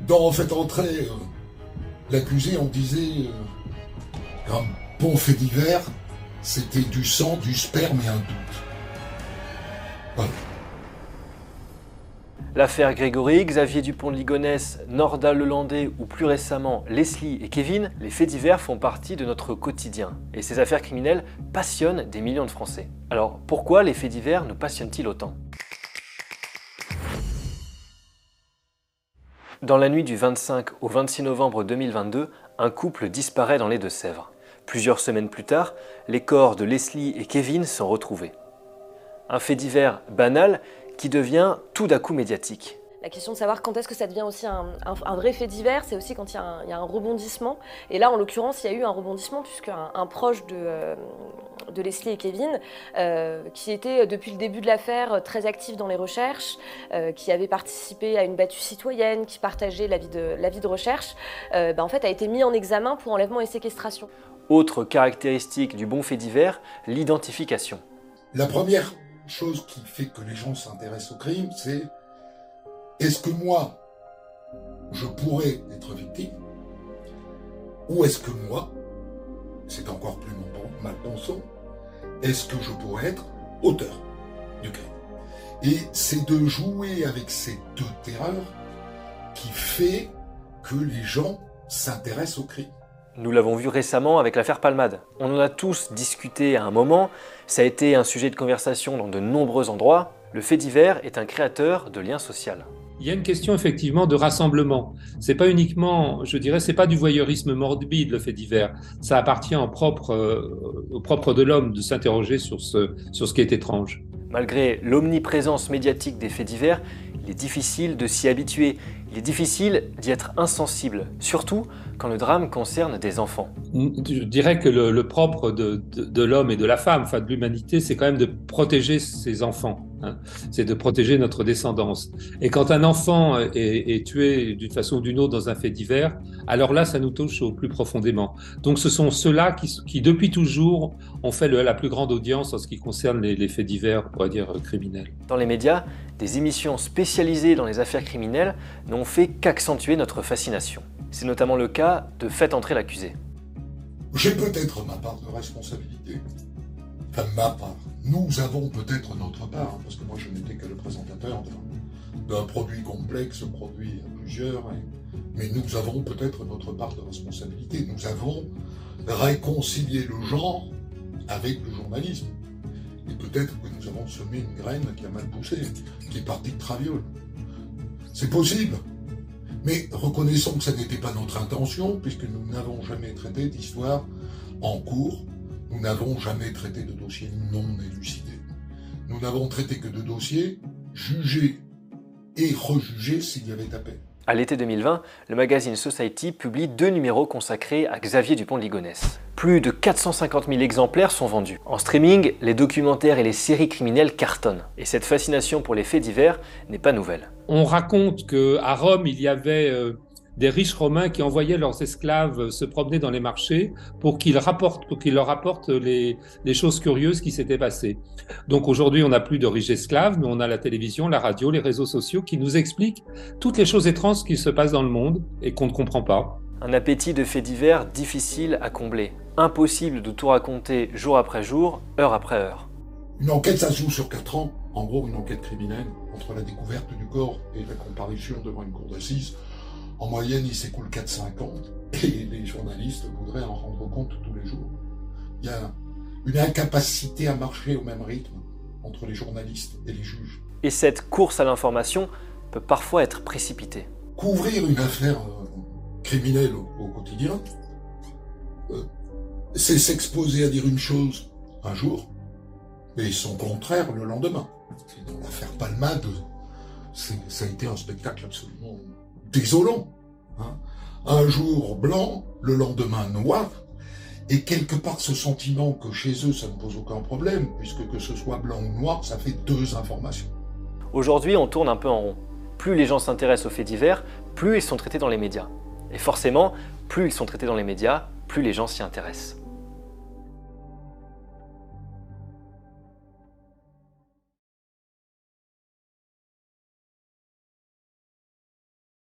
Dans Fait entrer l'accusé, on disait qu'un bon fait divers, c'était du sang, du sperme et un doute. Voilà. L'affaire Grégory, Xavier Dupont de Ligonnès, Norda Lelandais ou plus récemment Leslie et Kevin, les faits divers font partie de notre quotidien. Et ces affaires criminelles passionnent des millions de Français. Alors pourquoi les faits divers nous passionnent-ils autant ? Dans la nuit du 25 au 26 novembre 2022, un couple disparaît dans les Deux-Sèvres. Plusieurs semaines plus tard, les corps de Leslie et Kevin sont retrouvés. Un fait divers banal qui devient tout d'un coup médiatique. La question de savoir quand est-ce que ça devient aussi un vrai fait divers, c'est aussi quand il y a un rebondissement. Et là, en l'occurrence, il y a eu un rebondissement puisqu'un proche de Leslie et Kevin, qui était depuis le début de l'affaire très actif dans les recherches, qui avait participé à une battue citoyenne, qui partageait l'avis de recherche, en fait, a été mis en examen pour enlèvement et séquestration. Autre caractéristique du bon fait divers, l'identification. La première chose qui fait que les gens s'intéressent au crime, c'est est-ce que moi, je pourrais être victime, ou est-ce que moi, c'est encore plus mal pensant, est-ce que je pourrais être auteur du crime? Et c'est de jouer avec ces deux terreurs qui fait que les gens s'intéressent au crime. Nous l'avons vu récemment avec l'affaire Palmade. On en a tous discuté à un moment, ça a été un sujet de conversation dans de nombreux endroits. Le fait divers est un créateur de liens sociaux. Il y a une question effectivement de rassemblement. C'est pas uniquement, je dirais, c'est pas du voyeurisme morbide le fait divers. Ça appartient au propre de l'homme de s'interroger sur ce qui est étrange. Malgré l'omniprésence médiatique des faits divers, il est difficile de s'y habituer. Il est difficile d'y être insensible, surtout quand le drame concerne des enfants. Je dirais que le propre de l'homme et de la femme, enfin de l'humanité, c'est quand même de protéger ses enfants. Hein. C'est de protéger notre descendance. Et quand un enfant est tué d'une façon ou d'une autre dans un fait divers, alors là, ça nous touche au plus profondément. Donc ce sont ceux-là qui depuis toujours, ont fait la plus grande audience en ce qui concerne les faits divers, on pourrait dire criminels. Dans les médias, des émissions spécialisées dans les affaires criminelles n'ont fait qu'accentuer notre fascination. C'est notamment le cas de Fait entrer l'accusé. J'ai peut-être ma part de responsabilité. Enfin, ma part. Nous avons peut-être notre part, parce que moi je n'étais que le présentateur d'un produit complexe, produit à plusieurs, mais nous avons peut-être notre part de responsabilité. Nous avons réconcilié le genre avec le journalisme. Et peut-être que nous avons semé une graine qui a mal poussé, qui est partie de traviole. C'est possible. Mais reconnaissons que ça n'était pas notre intention, puisque nous n'avons jamais traité d'histoire en cours, nous n'avons jamais traité de dossiers non élucidés. Nous n'avons traité que de dossiers jugés et rejugés s'il y avait appel. À l'été 2020, le magazine Society publie 2 numéros consacrés à Xavier Dupont de Ligonnès. Plus de 450 000 exemplaires sont vendus. En streaming, les documentaires et les séries criminelles cartonnent. Et cette fascination pour les faits divers n'est pas nouvelle. On raconte qu'à Rome, il y avait des riches Romains qui envoyaient leurs esclaves se promener dans les marchés pour qu'ils leur rapportent les choses curieuses qui s'étaient passées. Donc aujourd'hui, on n'a plus de riches esclaves, mais on a la télévision, la radio, les réseaux sociaux qui nous expliquent toutes les choses étranges qui se passent dans le monde et qu'on ne comprend pas. Un appétit de faits divers difficile à combler. Impossible de tout raconter jour après jour, heure après heure. Une enquête, ça se joue sur 4 ans. En gros, une enquête criminelle, entre la découverte du corps et la comparution devant une cour d'assises, en moyenne, il s'écoule 4-5 ans. Et les journalistes voudraient en rendre compte tous les jours. Il y a une incapacité à marcher au même rythme entre les journalistes et les juges. Et cette course à l'information peut parfois être précipitée. Couvrir une affaire criminelle au quotidien, c'est s'exposer à dire une chose un jour, et son contraire le lendemain. Et dans l'affaire Palmade, ça a été un spectacle absolument désolant. Hein. Un jour blanc, le lendemain noir, et quelque part ce sentiment que chez eux ça ne pose aucun problème, puisque que ce soit blanc ou noir, ça fait 2 informations. Aujourd'hui, on tourne un peu en rond. Plus les gens s'intéressent aux faits divers, plus ils sont traités dans les médias. Et forcément, plus ils sont traités dans les médias, plus les gens s'y intéressent.